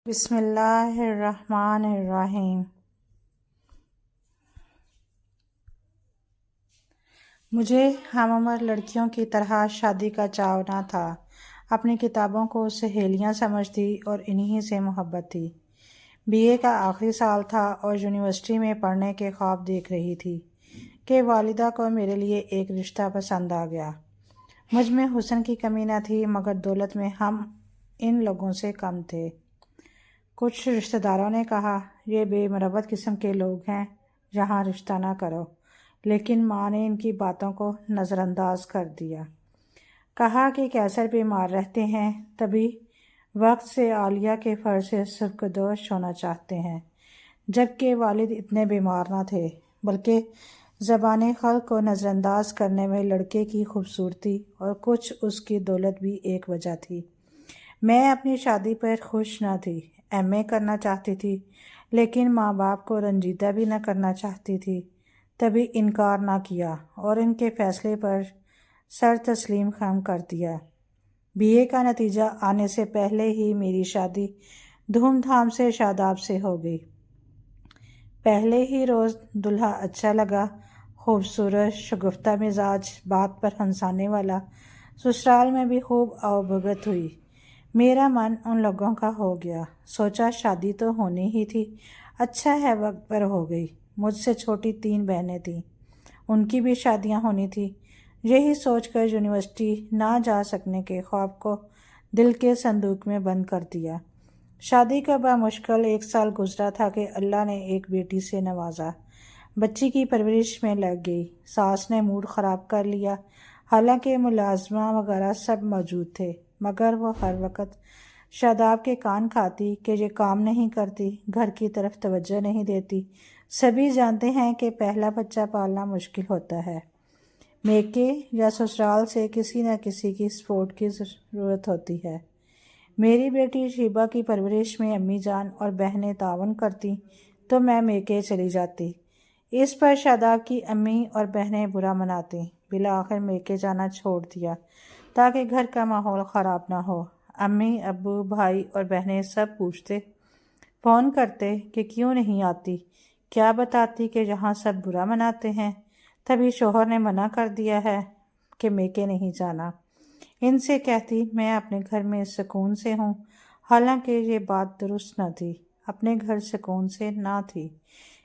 بسم اللہ الرحمن الرحیم۔ مجھے ہم عمر لڑکیوں کی طرح شادی کا چاو نہ تھا۔ اپنی کتابوں کو سہیلیاں سمجھتی اور انہی سے محبت تھی۔ بی اے کا آخری سال تھا اور یونیورسٹی میں پڑھنے کے خواب دیکھ رہی تھی کہ والدہ کو میرے لیے ایک رشتہ پسند آ گیا۔ مجھ میں حسن کی کمی نہ تھی مگر دولت میں ہم ان لوگوں سے کم تھے۔ کچھ رشتہ داروں نے کہا یہ بے مروت قسم کے لوگ ہیں، یہاں رشتہ نہ کرو، لیکن ماں نے ان کی باتوں کو نظر انداز کر دیا۔ کہا کہ کیسر بیمار رہتے ہیں، تبھی وقت سے عالیہ کے فرض سے سبکدوش ہونا چاہتے ہیں، جبکہ والد اتنے بیمار نہ تھے، بلکہ زبان خلق کو نظر انداز کرنے میں لڑکے کی خوبصورتی اور کچھ اس کی دولت بھی ایک وجہ تھی۔ میں اپنی شادی پر خوش نہ تھی، ایم اے کرنا چاہتی تھی، لیکن ماں باپ کو رنجیدہ بھی نہ کرنا چاہتی تھی، تبھی انکار نہ کیا اور ان کے فیصلے پر سر تسلیم خم کر دیا۔ بی اے کا نتیجہ آنے سے پہلے ہی میری شادی دھوم دھام سے شاداب سے ہو گئی۔ پہلے ہی روز دلہا اچھا لگا، خوبصورت، شگفتہ مزاج، بات پر ہنسانے والا۔ سسرال میں بھی خوب آؤ بھگت ہوئی۔ میرا من ان لوگوں کا ہو گیا۔ سوچا شادی تو ہونی ہی تھی، اچھا ہے وقت پر ہو گئی۔ مجھ سے چھوٹی 3 بہنیں تھیں، ان کی بھی شادیاں ہونی تھی۔ یہی سوچ کر یونیورسٹی نہ جا سکنے کے خواب کو دل کے صندوق میں بند کر دیا۔ شادی کا بمشکل 1 سال گزرا تھا کہ اللہ نے ایک بیٹی سے نوازا۔ بچی کی پرورش میں لگ گئی۔ ساس نے موڈ خراب کر لیا، حالانکہ ملازمہ وغیرہ سب موجود تھے، مگر وہ ہر وقت شاداب کے کان کھاتی کہ یہ کام نہیں کرتی، گھر کی طرف توجہ نہیں دیتی۔ سبھی جانتے ہیں کہ پہلا بچہ پالنا مشکل ہوتا ہے، میکے یا سسرال سے کسی نہ کسی کی سپورٹ کی ضرورت ہوتی ہے۔ میری بیٹی شیبہ کی پرورش میں امی جان اور بہنیں تعاون کرتی تو میں میکے چلی جاتی۔ اس پر شاداب کی امی اور بہنیں برا مناتی۔ بالآخر میکے جانا چھوڑ دیا تاکہ گھر کا ماحول خراب نہ ہو۔ امی، ابو، بھائی اور بہنیں سب پوچھتے، فون کرتے کہ کیوں نہیں آتی، کیا بتاتی کہ یہاں سب برا مناتے ہیں، تبھی شوہر نے منع کر دیا ہے کہ میکے نہیں جانا۔ ان سے کہتی میں اپنے گھر میں سکون سے ہوں، حالانکہ یہ بات درست نہ تھی، اپنے گھر سکون سے نہ تھی۔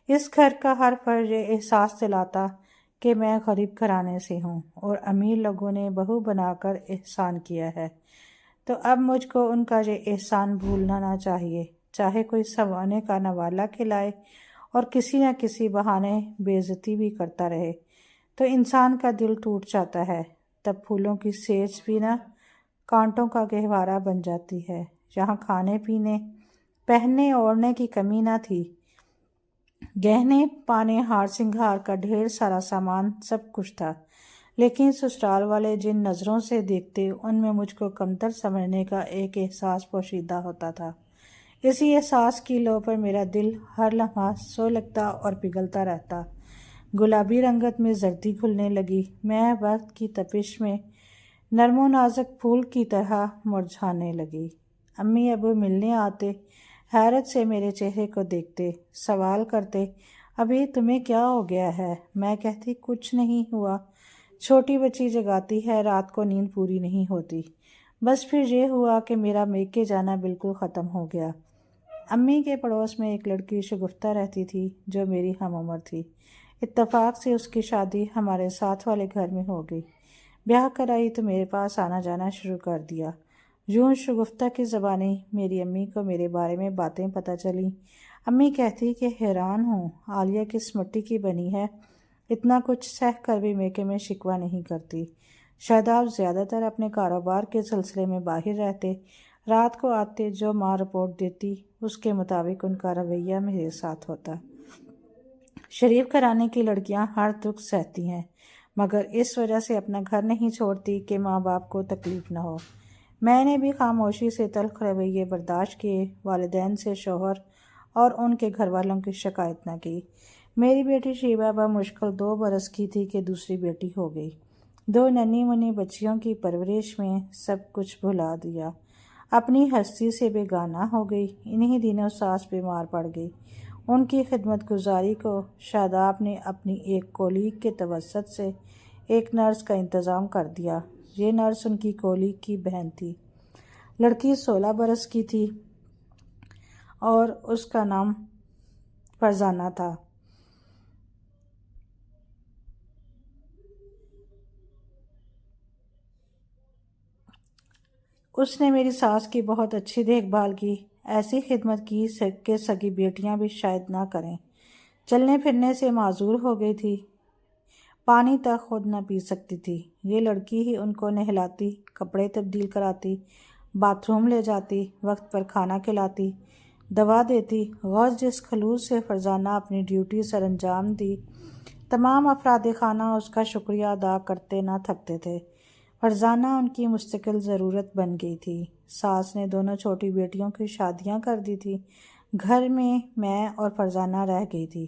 اس گھر کا ہر فرد یہ احساس دلاتا کہ میں غریب گھرانے سے ہوں اور امیر لوگوں نے بہو بنا کر احسان کیا ہے، تو اب مجھ کو ان کا یہ احسان بھولنا نہ چاہیے، چاہے کوئی سوانے کا نوالا کھلائے اور کسی نہ کسی بہانے بے عزتی بھی کرتا رہے تو انسان کا دل ٹوٹ جاتا ہے۔ تب پھولوں کی سیج بھی نہ کانٹوں کا گہوارہ بن جاتی ہے۔ یہاں کھانے پینے، پہننے اوڑھنے کی کمی نہ تھی، گہنے پانے، ہار سنگھار کا ڈھیر سارا سامان، سب کچھ تھا، لیکن سسرال والے جن نظروں سے دیکھتے ان میں مجھ کو کمتر سمجھنے کا ایک احساس پوشیدہ ہوتا تھا۔ اسی احساس کی لو پر میرا دل ہر لمحہ سو لگتا اور پگھلتا رہتا۔ گلابی رنگت میں زردی گھلنے لگی، میں وقت کی تپش میں نرم و نازک پھول کی طرح مرجھانے لگی۔ امی ابو ملنے آتے، حیرت سے میرے چہرے کو دیکھتے، سوال کرتے ابھی تمہیں کیا ہو گیا ہے؟ میں کہتی کچھ نہیں ہوا، چھوٹی بچی جگاتی ہے، رات کو نیند پوری نہیں ہوتی۔ بس پھر یہ ہوا کہ میرا میکے جانا بالکل ختم ہو گیا۔ امی کے پڑوس میں ایک لڑکی شگفتہ رہتی تھی جو میری ہم عمر تھی۔ اتفاق سے اس کی شادی ہمارے ساتھ والے گھر میں ہو گئی۔ بیاہ کرائی تو میرے پاس آنا جانا شروع کر دیا۔ یوں شگفتہ کی زبانی میری امی کو میرے بارے میں باتیں پتہ چلیں۔ امی کہتی کہ حیران ہوں، عالیہ کس مٹی کی بنی ہے، اتنا کچھ سہ کر بھی میکے میں شکوہ نہیں کرتی۔ شاداب زیادہ تر اپنے کاروبار کے سلسلے میں باہر رہتے، رات کو آتے، جو ماں رپورٹ دیتی اس کے مطابق ان کا رویہ میرے ساتھ ہوتا۔ شریف گھرانے کی لڑکیاں ہر دکھ سہتی ہیں، مگر اس وجہ سے اپنا گھر نہیں چھوڑتی کہ ماں باپ کو تکلیف نہ ہو۔ میں نے بھی خاموشی سے تلخ رویے برداشت کیے، والدین سے شوہر اور ان کے گھر والوں کی شکایت نہ کی۔ میری بیٹی شیبہ بمشکل 2 برس کی تھی کہ دوسری بیٹی ہو گئی۔ 2 ننھی منھی بچیوں کی پرورش میں سب کچھ بھلا دیا۔ اپنی ہستی سے بیگانہ ہو گئی۔ انہی دنوں ساس بیمار پڑ گئی۔ ان کی خدمت گزاری کو شاداب نے اپنی ایک کولیگ کے توسط سے ایک نرس کا انتظام کر دیا۔ یہ نرس ان کی کولیگ کی بہن تھی۔ لڑکی 16 برس کی تھی اور اس کا نام فرزانہ تھا۔ اس نے میری ساس کی بہت اچھی دیکھ بھال کی، ایسی خدمت کی کہ سگی بیٹیاں بھی شاید نہ کریں۔ چلنے پھرنے سے معذور ہو گئی تھی، پانی تک خود نہ پی سکتی تھی۔ یہ لڑکی ہی ان کو نہلاتی، کپڑے تبدیل کراتی، باتھ روم لے جاتی، وقت پر کھانا کھلاتی، دوا دیتی۔ غوث جس خلوص سے فرزانہ اپنی ڈیوٹی سر انجام دی، تمام افراد خانہ اس کا شکریہ ادا کرتے نہ تھکتے تھے۔ فرزانہ ان کی مستقل ضرورت بن گئی تھی۔ ساس نے دونوں چھوٹی بیٹیوں کی شادیاں کر دی تھی۔ گھر میں اور فرزانہ رہ گئی تھی۔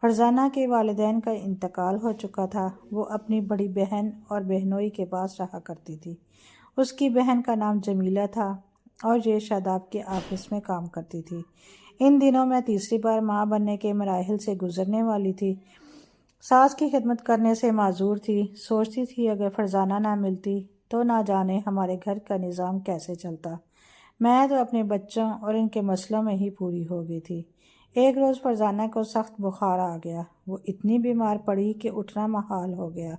فرزانہ کے والدین کا انتقال ہو چکا تھا۔ وہ اپنی بڑی بہن اور بہنوئی کے پاس رہا کرتی تھی۔ اس کی بہن کا نام جمیلہ تھا اور یہ شاداب کے آفس میں کام کرتی تھی۔ ان دنوں میں تیسری بار ماں بننے کے مراحل سے گزرنے والی تھی۔ ساس کی خدمت کرنے سے معذور تھی۔ سوچتی تھی اگر فرزانہ نہ ملتی تو نہ جانے ہمارے گھر کا نظام کیسے چلتا۔ میں تو اپنے بچوں اور ان کے مسئلوں میں ہی پوری ہو گئی تھی۔ ایک روز فرزانہ کو سخت بخار آ گیا۔ وہ اتنی بیمار پڑی کہ اٹھنا محال ہو گیا۔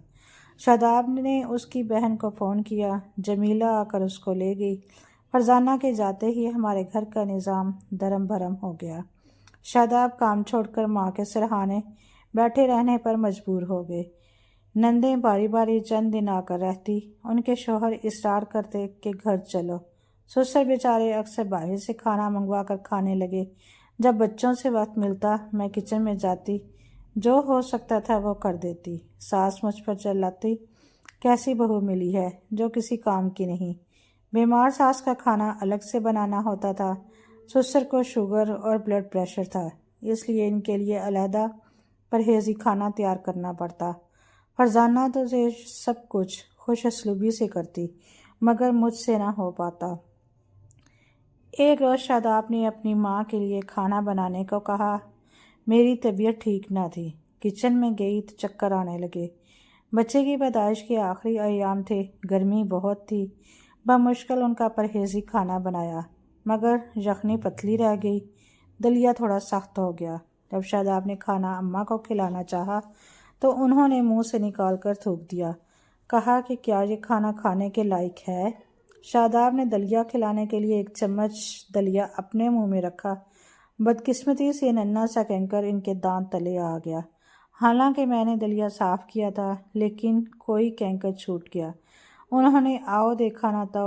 شاداب نے اس کی بہن کو فون کیا۔ جمیلہ آ کر اس کو لے گئی۔ فرزانہ کے جاتے ہی ہمارے گھر کا نظام درم بھرم ہو گیا۔ شاداب کام چھوڑ کر ماں کے سرہانے بیٹھے رہنے پر مجبور ہو گئے۔ نندیں باری باری چند دن آ کر رہتی۔ ان کے شوہر اصرار کرتے کہ گھر چلو۔ سسر بیچارے اکثر باہر سے کھانا منگوا کر کھانے لگے۔ جب بچوں سے وقت ملتا میں کچن میں جاتی، جو ہو سکتا تھا وہ کر دیتی۔ ساس مجھ پر چلاتی، کیسی بہو ملی ہے جو کسی کام کی نہیں۔ بیمار ساس کا کھانا الگ سے بنانا ہوتا تھا۔ سسر کو شوگر اور بلڈ پریشر تھا، اس لیے ان کے لیے علیحدہ پرہیزی کھانا تیار کرنا پڑتا۔ فرزانہ تو یہ سب کچھ خوش اسلوبی سے کرتی، مگر مجھ سے نہ ہو پاتا۔ ایک روز شاداب نے اپنی ماں کے لیے کھانا بنانے کو کہا۔ میری طبیعت ٹھیک نہ تھی۔ کچن میں گئی تو چکر آنے لگے۔ بچے کی پیدائش کے آخری ایام تھے، گرمی بہت تھی۔ بمشکل ان کا پرہیزی کھانا بنایا، مگر یخنی پتلی رہ گئی، دلیا تھوڑا سخت ہو گیا۔ جب شاداب نے کھانا اماں کو کھلانا چاہا تو انہوں نے منہ سے نکال کر تھوک دیا۔ کہا کہ کیا یہ کھانا کھانے کے لائق ہے؟ شاداب نے دلیا کھلانے کے لیے ایک چمچ دلیا اپنے منہ میں رکھا۔ بدقسمتی سے ننھا سا کنکر ان کے دانت تلے آ گیا۔ حالانکہ میں نے دلیا صاف کیا تھا، لیکن کوئی کنکر چھوٹ گیا۔ انہوں نے آؤ دیکھا نہ تو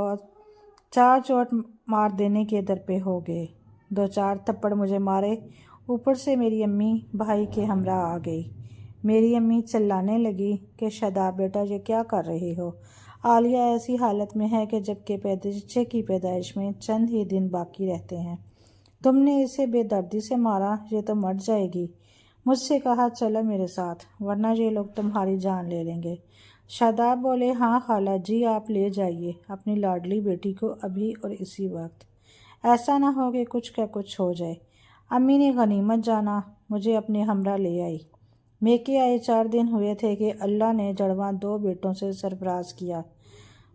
4 چوٹ مار دینے کے درپے ہو گئے۔ 2-4 تھپڑ مجھے مارے، اوپر سے میری امی بھائی کے ہمراہ آ گئی۔ میری امی چلانے لگی کہ شاداب بیٹا یہ کیا کر رہے ہو؟ عالیہ ایسی حالت میں ہے کہ جبکہ بچے کی پیدائش میں چند ہی دن باقی رہتے ہیں۔ تم نے اسے بے دردی سے مارا، یہ تو مر جائے گی۔ مجھ سے کہا چلو میرے ساتھ، ورنہ یہ لوگ تمہاری جان لے لیں گے۔ شاداب بولے ہاں خالہ جی آپ لے جائیے اپنی لاڈلی بیٹی کو ابھی اور اسی وقت، ایسا نہ ہو کہ کچھ کا کچھ ہو جائے۔ امی نے غنیمت جانا مجھے اپنے ہمراہ لے آئی۔ میکے آئے 4 دن ہوئے تھے کہ اللہ نے جڑواں 2 بیٹوں سے سرفراز کیا۔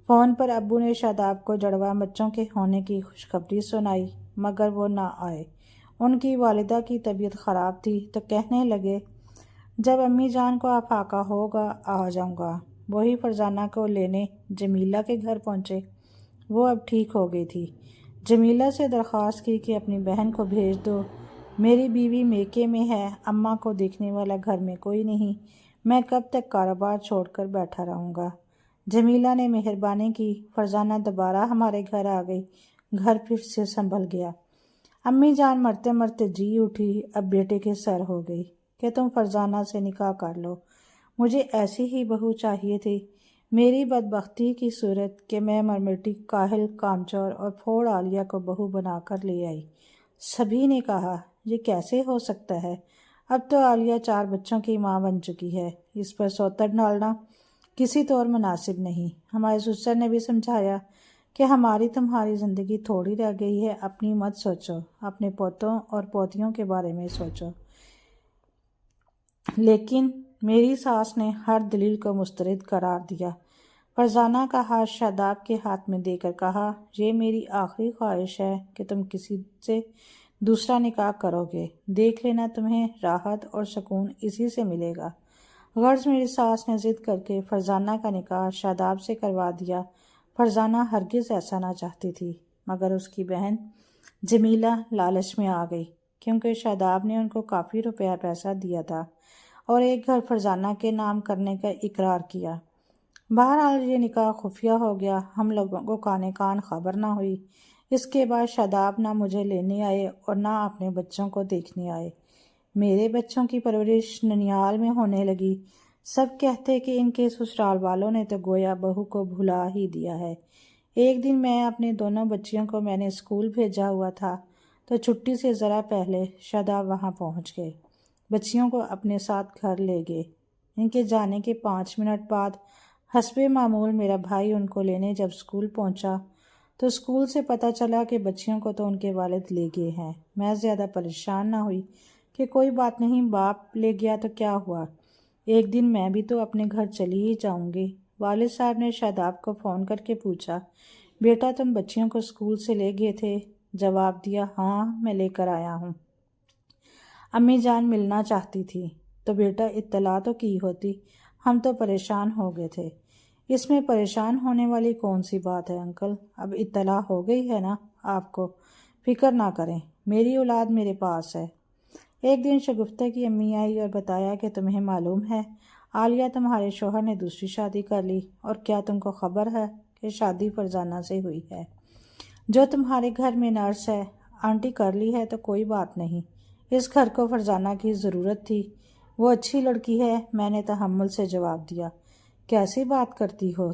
فون پر ابو نے شاداب کو جڑواں بچوں کے ہونے کی خوشخبری سنائی، مگر وہ نہ آئے۔ ان کی والدہ کی طبیعت خراب تھی تو کہنے لگے جب امی جان کو افاقہ ہوگا آ جاؤں گا۔ وہی فرزانہ کو لینے جمیلہ کے گھر پہنچے۔ وہ اب ٹھیک ہو گئی تھی۔ جمیلہ سے درخواست کی کہ اپنی بہن کو بھیج دو، میری بیوی میکے میں ہے، اماں کو دیکھنے والا گھر میں کوئی نہیں، میں کب تک کاروبار چھوڑ کر بیٹھا رہوں گا۔ جمیلہ نے مہربانی کی۔ فرزانہ دوبارہ ہمارے گھر آ گئی۔ گھر پھر سے سنبھل گیا۔ امی جان مرتے مرتے جی اٹھی، اب بیٹے کے سر ہو گئی کہ تم فرزانہ سے نکاح کر لو۔ مجھے ایسی ہی بہو چاہیے تھی۔ میری بدبختی کی صورت کہ میں مرمٹی کاہل کامچور اور پھوڑ عالیہ کو بہو بنا کر لے آئی۔ سبھی نے کہا یہ کیسے ہو سکتا ہے؟ اب تو عالیہ 4 بچوں کی ماں بن چکی ہے، اس پر سوتر ڈالنا کسی طور مناسب نہیں۔ ہمارے سسر نے بھی سمجھایا کہ ہماری تمہاری زندگی تھوڑی رہ گئی ہے، اپنی مت سوچو، اپنے پوتوں اور پوتیوں کے بارے میں سوچو۔ لیکن میری ساس نے ہر دلیل کو مسترد قرار دیا۔ فرزانہ کا ہاتھ شاداب کے ہاتھ میں دے کر کہا، یہ میری آخری خواہش ہے کہ تم کسی سے دوسرا نکاح کرو گے، دیکھ لینا تمہیں راحت اور سکون اسی سے ملے گا۔ غرض میری ساس نے ضد کر کے فرزانہ کا نکاح شاداب سے کروا دیا۔ فرزانہ ہرگز ایسا نہ چاہتی تھی، مگر اس کی بہن جمیلہ لالچ میں آ گئی، کیونکہ شاداب نے ان کو کافی روپیہ پیسہ دیا تھا اور ایک گھر فرزانہ کے نام کرنے کا اقرار کیا۔ بہرحال یہ نکاح خفیہ ہو گیا، ہم لوگوں کو کانے کان خبر نہ ہوئی۔ اس کے بعد شاداب نہ مجھے لینے آئے اور نہ اپنے بچوں کو دیکھنے آئے۔ میرے بچوں کی پرورش ننیال میں ہونے لگی۔ سب کہتے کہ ان کے سسرال والوں نے تو گویا بہو کو بھلا ہی دیا ہے۔ ایک دن میں اپنے دونوں بچیوں کو میں نے اسکول بھیجا ہوا تھا تو چھٹی سے ذرا پہلے شاداب وہاں پہنچ گئے، بچیوں کو اپنے ساتھ گھر لے گئے۔ ان کے جانے کے 5 منٹ بعد حسب معمول میرا بھائی ان کو لینے جب اسکول پہنچا تو اسکول سے پتہ چلا کہ بچیوں کو تو ان کے والد لے گئے ہیں۔ میں زیادہ پریشان نہ ہوئی کہ کوئی بات نہیں، باپ لے گیا تو کیا ہوا، ایک دن میں بھی تو اپنے گھر چلی ہی جاؤں گی۔ والد صاحب نے شاداب کو فون کر کے پوچھا، بیٹا تم بچیوں کو اسکول سے لے گئے تھے؟ جواب دیا، ہاں میں لے کر آیا ہوں، امی جان ملنا چاہتی تھی۔ تو بیٹا اطلاع تو کی ہوتی، ہم تو پریشان ہو گئے تھے۔ اس میں پریشان ہونے والی کون سی بات ہے انکل، اب اطلاع ہو گئی ہے نا آپ کو، فکر نہ کریں، میری اولاد میرے پاس ہے۔ ایک دن شگفتہ کی امی آئی اور بتایا کہ تمہیں معلوم ہے عالیہ تمہارے شوہر نے دوسری شادی کر لی، اور کیا تم کو خبر ہے کہ شادی فرزانہ سے ہوئی ہے، جو تمہارے گھر میں نرس ہے۔ آنٹی کر لی ہے تو کوئی بات نہیں، اس گھر کو فرزانہ کی ضرورت تھی، وہ اچھی لڑکی ہے۔ میں نے تحمل سے جواب دیا، کیسی بات کرتی ہو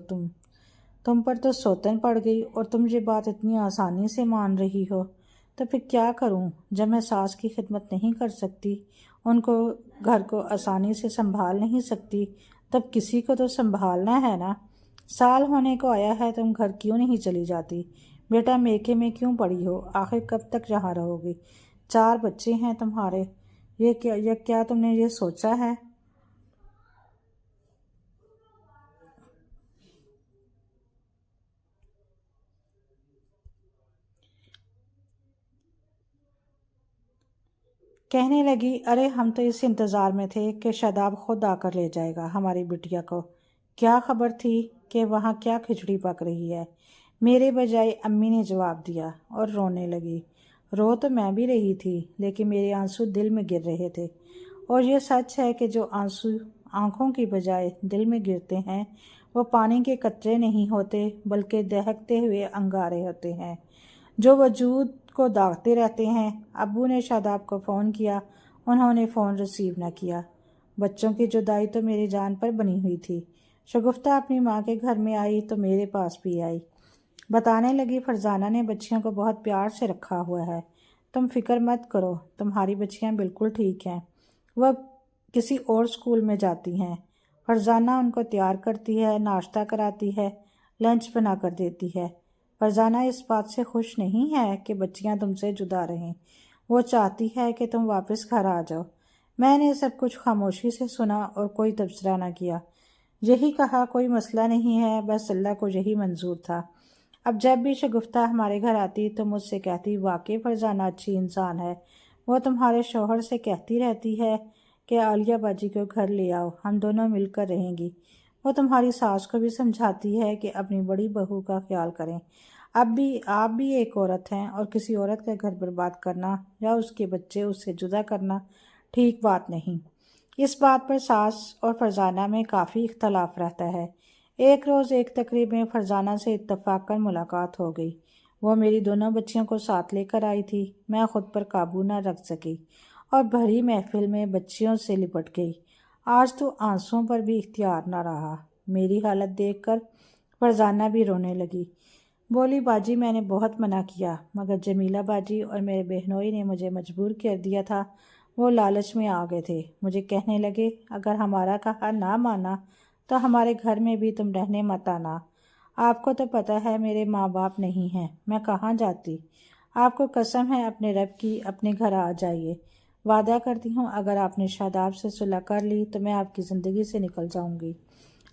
تم پر تو سوتن پڑ گئی، اور تم یہ بات اتنی آسانی سے مان رہی ہو، تو پھر کیا کروں؟ جب میں ساس کی خدمت نہیں کر سکتی، ان کو گھر کو آسانی سے سنبھال نہیں سکتی، تب کسی کو تو سنبھالنا ہے نا۔ سال ہونے کو آیا ہے، تم گھر کیوں نہیں چلی جاتی؟ بیٹا میکے میں کیوں پڑی ہو؟ آخر کب تک یہاں رہو گی؟ 4 بچے ہیں تمہارے، یہ کیا تم نے یہ سوچا ہے؟ کہنے لگی، ارے ہم تو اس انتظار میں تھے کہ شاداب خود آ کر لے جائے گا ہماری بٹیا کو، کیا خبر تھی کہ وہاں کیا کھچڑی پک رہی ہے؟ میرے بجائے امی نے جواب دیا اور رونے لگی۔ رو تو میں بھی رہی تھی، لیکن میرے آنسو دل میں گر رہے تھے، اور یہ سچ ہے کہ جو آنسو آنکھوں کی بجائے دل میں گرتے ہیں وہ پانی کے قطرے نہیں ہوتے، بلکہ دہکتے ہوئے انگارے ہوتے ہیں جو وجود کو داغتے رہتے ہیں۔ ابو نے شاداب کو فون کیا، انہوں نے فون ریسیو نہ کیا۔ بچوں کی جدائی تو میری جان پر بنی ہوئی تھی۔ شگفتہ اپنی ماں کے گھر میں آئی تو میرے پاس بھی آئی، بتانے لگی، فرزانہ نے بچیوں کو بہت پیار سے رکھا ہوا ہے، تم فکر مت کرو، تمہاری بچیاں بالکل ٹھیک ہیں، وہ کسی اور اسکول میں جاتی ہیں، فرزانہ ان کو تیار کرتی ہے، ناشتہ کراتی ہے، لنچ بنا کر دیتی ہے۔ فرزانہ اس بات سے خوش نہیں ہے کہ بچیاں تم سے جدا رہیں، وہ چاہتی ہے کہ تم واپس گھر آ جاؤ۔ میں نے سب کچھ خاموشی سے سنا اور کوئی تبصرہ نہ کیا، یہی کہا کوئی مسئلہ نہیں ہے، بس اللہ کو یہی منظور تھا۔ اب جب بھی شگفتہ ہمارے گھر آتی تو مجھ سے کہتی، واقعی فرزانہ اچھی انسان ہے، وہ تمہارے شوہر سے کہتی رہتی ہے کہ عالیہ باجی کو گھر لے آؤ، ہم دونوں مل کر رہیں گی۔ وہ تمہاری ساس کو بھی سمجھاتی ہے کہ اپنی بڑی بہو کا خیال کریں، آپ بھی ایک عورت ہیں، اور کسی عورت کا گھر برباد کرنا یا اس کے بچے اس سے جدا کرنا ٹھیک بات نہیں۔ اس بات پر ساس اور فرزانہ میں کافی اختلاف رہتا ہے۔ ایک روز ایک تقریب میں فرزانہ سے اتفاقاً ملاقات ہو گئی، وہ میری دونوں بچیوں کو ساتھ لے کر آئی تھی۔ میں خود پر قابو نہ رکھ سکی اور بھری محفل میں بچیوں سے لپٹ گئی۔ آج تو آنسوؤں پر بھی اختیار نہ رہا۔ میری حالت دیکھ کر فرزانہ بھی رونے لگی، بولی، باجی میں نے بہت منع کیا، مگر جمیلہ باجی اور میرے بہنوئی نے مجھے مجبور کر دیا تھا، وہ لالچ میں آ گئے تھے، مجھے کہنے لگے، اگر ہمارا کہا نہ مانا تو ہمارے گھر میں بھی تم رہنے مت آنا، آپ کو تو پتہ ہے میرے ماں باپ نہیں ہیں، میں کہاں جاتی؟ آپ کو قسم ہے اپنے رب کی، اپنے گھر آ جائیے۔ وعدہ کرتی ہوں اگر آپ نے شاداب سے صلح کر لی تو میں آپ کی زندگی سے نکل جاؤں گی۔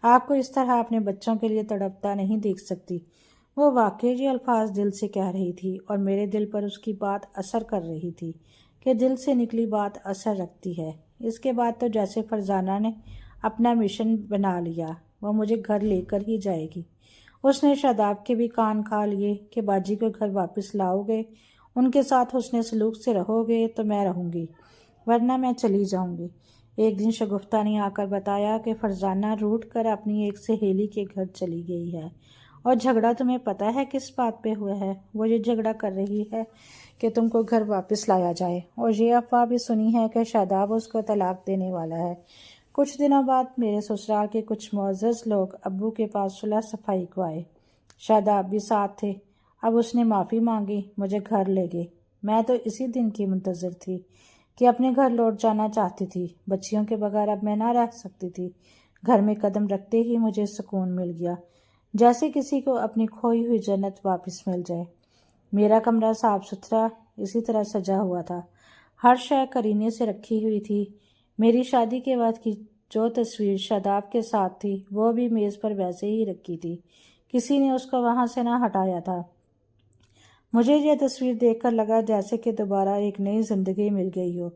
آپ کو اس طرح اپنے بچوں کے لیے تڑپتا نہیں دیکھ سکتی۔ وہ واقعی یہ الفاظ دل سے کہہ رہی تھی اور میرے دل پر اس کی بات اثر کر رہی تھی کہ دل سے نکلی بات اثر رکھتی ہے۔ اس کے بعد تو جیسے فرزانہ نے اپنا مشن بنا لیا، وہ مجھے گھر لے کر ہی جائے گی۔ اس نے شاداب کے بھی کان کھا لیے کہ باجی کو گھر واپس لاؤ گے، ان کے ساتھ حسن سلوک سے رہو گے تو میں رہوں گی، ورنہ میں چلی جاؤں گی۔ ایک دن شگفتہ نے آ کر بتایا کہ فرزانہ روٹھ کر اپنی ایک سہیلی کے گھر چلی گئی ہے، اور جھگڑا تمہیں پتہ ہے کس بات پہ ہوا ہے؟ وہ یہ جھگڑا کر رہی ہے کہ تم کو گھر واپس لایا جائے، اور یہ افواہ بھی سنی ہے کہ شاداب اس کو طلاق دینے والا ہے۔ کچھ دنوں بعد میرے سسرال کے کچھ معزز لوگ ابو کے پاس صلح صفائی کو آئے۔ شاداب بھی ساتھ تھے۔ اب اس نے معافی مانگی، مجھے گھر لے گئے۔ میں تو اسی دن کی منتظر تھی کہ اپنے گھر لوٹ جانا چاہتی تھی۔ بچیوں کے بغیر اب میں نہ رہ سکتی تھی۔ گھر میں قدم رکھتے ہی مجھے سکون مل گیا، جیسے کسی کو اپنی کھوئی ہوئی جنت واپس مل جائے۔ میرا کمرہ صاف ستھرا اسی طرح سجا ہوا تھا، ہر شے کرینے سے رکھی ہوئی تھی۔ میری شادی کے وقت کی جو تصویر شاداب کے ساتھ تھی وہ بھی میز پر ویسے ہی رکھی تھی، کسی نے اس کو وہاں سے نہ ہٹایا تھا۔ مجھے یہ تصویر دیکھ کر لگا جیسے کہ دوبارہ ایک نئی زندگی مل گئی ہو۔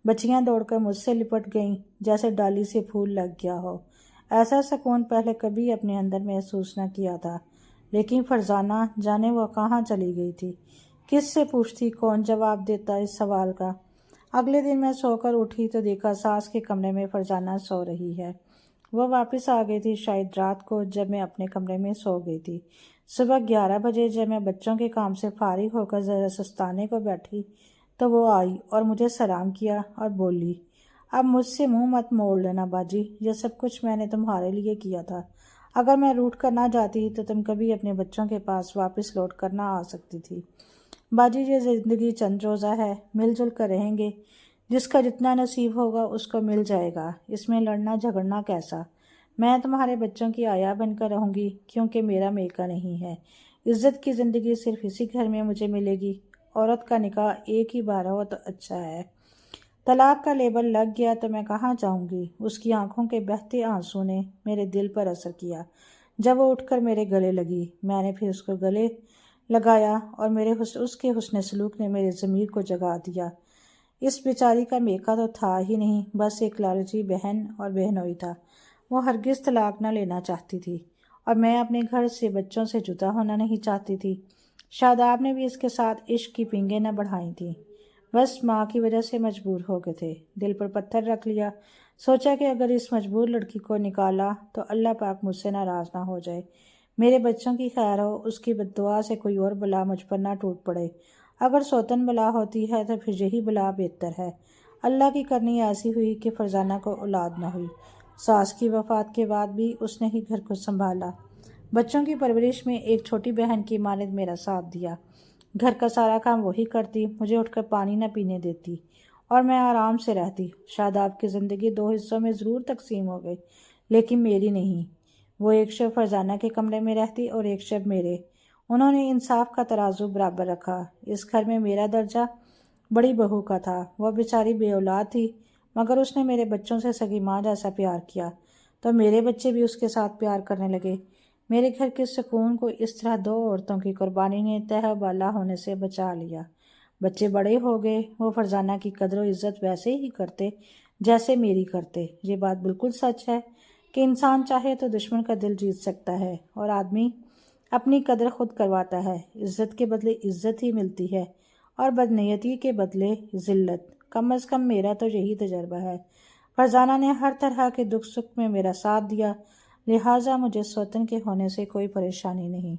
بچیاں دوڑ کر مجھ سے لپٹ گئیں جیسے ڈالی سے پھول لگ گیا ہو۔ ایسا سکون پہلے کبھی اپنے اندر محسوس نہ کیا تھا۔ لیکن فرزانہ جانے وہ کہاں چلی گئی تھی؟ کس سے پوچھتی؟ کون جواب دیتا اس سوال کا؟ اگلے دن میں سو کر اٹھی تو دیکھا ساس کے کمرے میں فرزانہ سو رہی ہے۔ وہ واپس آ گئی تھی شاید رات کو جب میں اپنے کمرے میں سو گئی تھی۔ صبح 11 بجے جب میں بچوں کے کام سے فارغ ہو کر ذرا سستانے کو بیٹھی تو وہ آئی اور مجھے سلام کیا اور بولی، اب مجھ سے منہ مت موڑ لینا باجی، یہ سب کچھ میں نے تمہارے لیے کیا تھا۔ اگر میں روٹھ کر نہ جاتی تو تم کبھی اپنے بچوں کے پاس واپس لوٹ کر نہ آ سکتی تھی۔ باجی یہ زندگی چند روزہ ہے، مل جل کر رہیں گے، جس کا جتنا نصیب ہوگا اس کو مل جائے گا، اس میں لڑنا جھگڑنا کیسا؟ میں تمہارے بچوں کی آیا بن کر رہوں گی کیونکہ میرا میکا نہیں ہے۔ عزت کی زندگی صرف اسی گھر میں مجھے ملے گی۔ عورت کا نکاح ایک ہی بار ہو تو اچھا ہے۔ طلاق کا لیبل لگ گیا تو میں کہاں جاؤں گی؟ اس کی آنکھوں کے بہتے آنسوں نے میرے دل پر اثر کیا۔ جب وہ اٹھ کر میرے گلے لگی، میں نے پھر اس کو گلے لگایا اور اس کے حسن سلوک نے میرے ضمیر کو جگا دیا۔ اس بیچاری کا میکا تو تھا ہی نہیں، بس ایک لالچی بہن اور بہنوئی تھا۔ وہ ہرگز طلاق نہ لینا چاہتی تھی اور میں اپنے گھر سے بچوں سے جدا ہونا نہیں چاہتی تھی۔ شاداب نے بھی اس کے ساتھ عشق کی پینگیں نہ بڑھائی تھیں، بس ماں کی وجہ سے مجبور ہو گئے تھے۔ دل پر پتھر رکھ لیا، سوچا کہ اگر اس مجبور لڑکی کو نکالا تو اللہ پاک مجھ سے ناراض نہ ہو جائے، میرے بچوں کی خیر ہو، اس کی بد دعا سے کوئی اور بلا مجھ پر نہ ٹوٹ پڑے۔ اگر سوتن بلا ہوتی ہے تو پھر یہی بلا بہتر ہے۔ اللہ کی کرنی ایسی ہوئی کہ فرزانہ کو اولاد نہ ہوئی۔ ساس کی وفات کے بعد بھی اس نے ہی گھر کو سنبھالا۔ بچوں کی پرورش میں ایک چھوٹی بہن کی مانند میرا ساتھ دیا۔ گھر کا سارا کام وہی کرتی، مجھے اٹھ کر پانی نہ پینے دیتی اور میں آرام سے رہتی۔ شاداب کی زندگی 2 حصوں میں ضرور تقسیم ہو گئی، لیکن میری نہیں۔ وہ ایک شب فرزانہ کے کمرے میں رہتی اور ایک شب میرے۔ انہوں نے انصاف کا ترازو برابر رکھا۔ اس گھر میں میرا درجہ بڑی بہو کا تھا۔ وہ بیچاری بے اولاد تھی، مگر اس نے میرے بچوں سے سگی ماں جیسا پیار کیا، تو میرے بچے بھی اس کے ساتھ پیار کرنے لگے۔ میرے گھر کے سکون کو اس طرح 2 عورتوں کی قربانی نے تہ و بالا ہونے سے بچا لیا۔ بچے بڑے ہو گئے، وہ فرزانہ کی قدر و عزت ویسے ہی کرتے جیسے میری کرتے۔ یہ بات بالکل سچ ہے کہ انسان چاہے تو دشمن کا دل جیت سکتا ہے، اور آدمی اپنی قدر خود کرواتا ہے۔ عزت کے بدلے عزت ہی ملتی ہے اور بدنیتی کے بدلے ذلت۔ کم از کم میرا تو یہی تجربہ ہے۔ فرزانہ نے ہر طرح کے دکھ سکھ میں میرا ساتھ دیا، لہٰذا مجھے سوتن کے ہونے سے کوئی پریشانی نہیں۔